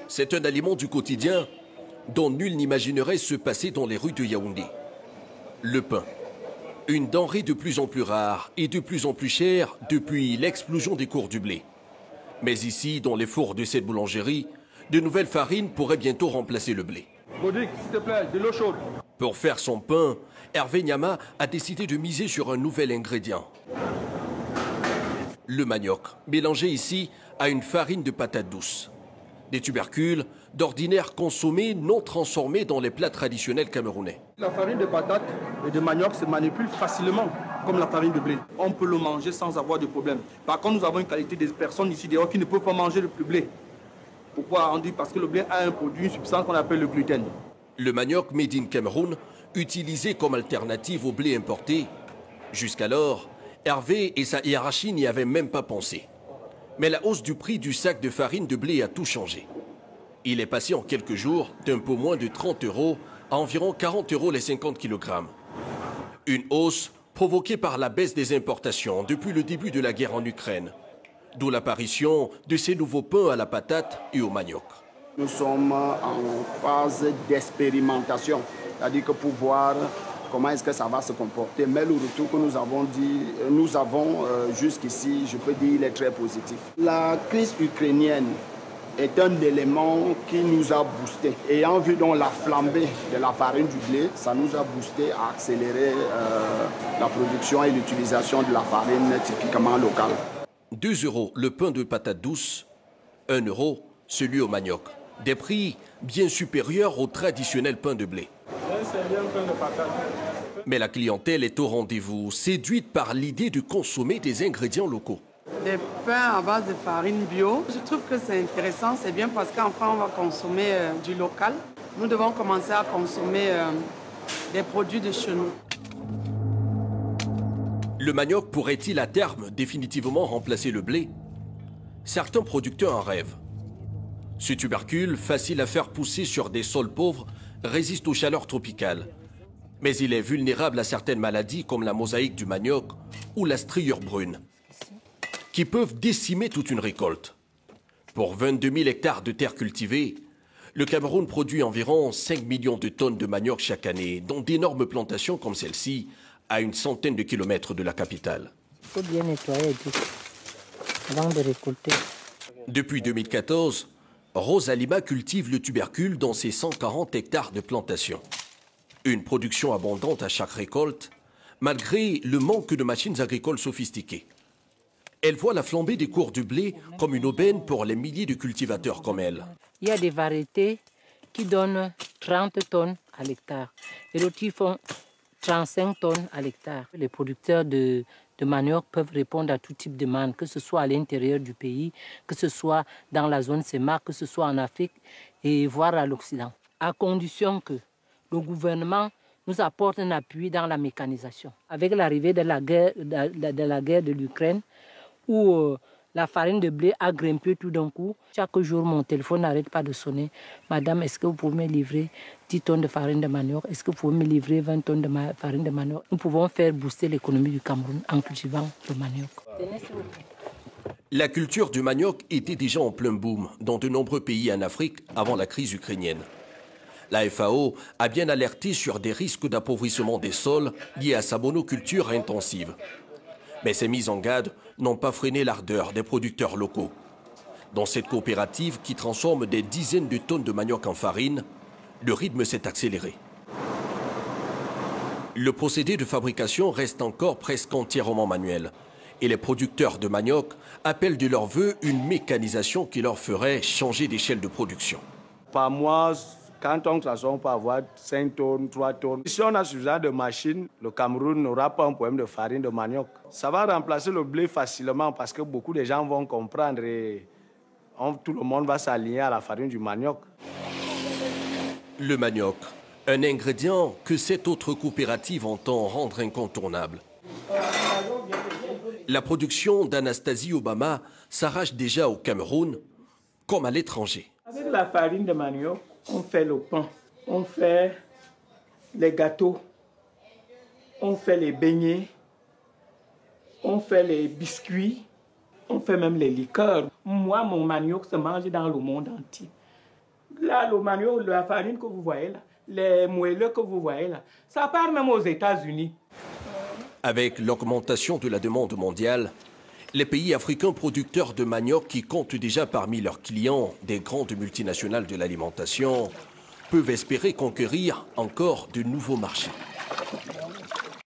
C'est un aliment du quotidien dont nul n'imaginerait se passer dans les rues de Yaoundé. Le pain, une denrée de plus en plus rare et de plus en plus chère depuis l'explosion des cours du blé. Mais ici, dans les fours de cette boulangerie, de nouvelles farines pourraient bientôt remplacer le blé. Bodic, s'il te plaît, de l'eau chaude. Pour faire son pain, Hervé Nyama a décidé de miser sur un nouvel ingrédient. Le manioc, mélangé ici à une farine de patates douces. Des tubercules, d'ordinaire consommés, non transformés dans les plats traditionnels camerounais. La farine de patates et de manioc se manipule facilement, comme la farine de blé. On peut le manger sans avoir de problème. Par contre, nous avons une qualité de personnes ici dehors qui ne peuvent pas manger le blé. Pourquoi on dit? Parce que le blé a un produit, une substance qu'on appelle le gluten. Le manioc made in Cameroun, utilisé comme alternative au blé importé. Jusqu'alors, Hervé et sa hiérarchie n'y avaient même pas pensé. Mais la hausse du prix du sac de farine de blé a tout changé. Il est passé en quelques jours d'un peu moins de 30 € à environ 40 € les 50 kg. Une hausse provoquée par la baisse des importations depuis le début de la guerre en Ukraine. D'où l'apparition de ces nouveaux pains à la patate et au manioc. Nous sommes en phase d'expérimentation, c'est-à-dire que pour voir comment est-ce que ça va se comporter. Mais le retour que nous avons jusqu'ici, je peux dire, il est très positif. La crise ukrainienne est un élément qui nous a boosté. Ayant vu donc la flambée de la farine du blé, ça nous a boosté à accélérer la production et l'utilisation de la farine typiquement locale. 2 € le pain de patates douces, 1 € celui au manioc. Des prix bien supérieurs au traditionnel pain de blé. Mais la clientèle est au rendez-vous, séduite par l'idée de consommer des ingrédients locaux. Des pains à base de farine bio, je trouve que c'est intéressant, c'est bien parce qu'enfin on va consommer du local. Nous devons commencer à consommer des produits de chez nous. Le manioc pourrait-il à terme définitivement remplacer le blé? Certains producteurs en rêvent. Ce tubercule, facile à faire pousser sur des sols pauvres, résiste aux chaleurs tropicales. Mais il est vulnérable à certaines maladies comme la mosaïque du manioc ou la striure brune, qui peuvent décimer toute une récolte. Pour 22 000 hectares de terres cultivées, le Cameroun produit environ 5 millions de tonnes de manioc chaque année, dont d'énormes plantations comme celle-ci, à une centaine de kilomètres de la capitale. Il faut bien nettoyer avant de récolter. Depuis 2014, Rose Alima cultive le tubercule dans ses 140 hectares de plantation. Une production abondante à chaque récolte, malgré le manque de machines agricoles sophistiquées. Elle voit la flambée des cours du blé comme une aubaine pour les milliers de cultivateurs comme elle. Il y a des variétés qui donnent 30 tonnes à l'hectare et d'autres qui font 35 tonnes à l'hectare. Les producteurs de manioc peuvent répondre à tout type de demande, que ce soit à l'intérieur du pays, que ce soit dans la zone CEMA, que ce soit en Afrique et voire à l'Occident. À condition que le gouvernement nous apporte un appui dans la mécanisation. Avec l'arrivée de la guerre de l'Ukraine, où la farine de blé a grimpé tout d'un coup, chaque jour mon téléphone n'arrête pas de sonner. Madame, est-ce que vous pouvez me livrer 10 tonnes de farine de manioc? Est-ce que vous pouvez me livrer 20 tonnes de farine de manioc? Nous pouvons faire booster l'économie du Cameroun en cultivant le manioc. La culture du manioc était déjà en plein boom dans de nombreux pays en Afrique avant la crise ukrainienne. La FAO a bien alerté sur des risques d'appauvrissement des sols liés à sa monoculture intensive. Mais ces mises en garde n'ont pas freiné l'ardeur des producteurs locaux. Dans cette coopérative qui transforme des dizaines de tonnes de manioc en farine, le rythme s'est accéléré. Le procédé de fabrication reste encore presque entièrement manuel. Et les producteurs de manioc appellent de leur vœu une mécanisation qui leur ferait changer d'échelle de production. Par mois, quand on transforme, on peut avoir 5 tonnes, 3 tonnes. Si on a suffisamment de machines, le Cameroun n'aura pas un problème de farine de manioc. Ça va remplacer le blé facilement parce que beaucoup de gens vont comprendre et tout le monde va s'aligner à la farine du manioc. Le manioc, un ingrédient que cette autre coopérative entend rendre incontournable. La production d'Anastasie Obama s'arrache déjà au Cameroun comme à l'étranger. Avec la farine de manioc, on fait le pain, on fait les gâteaux, on fait les beignets, on fait les biscuits, on fait même les liqueurs. Moi, mon manioc se mange dans le monde entier. Là, le manioc, la farine que vous voyez là, les moelleux que vous voyez là, ça part même aux États-Unis. Avec l'augmentation de la demande mondiale, les pays africains producteurs de manioc qui comptent déjà parmi leurs clients des grandes multinationales de l'alimentation peuvent espérer conquérir encore de nouveaux marchés.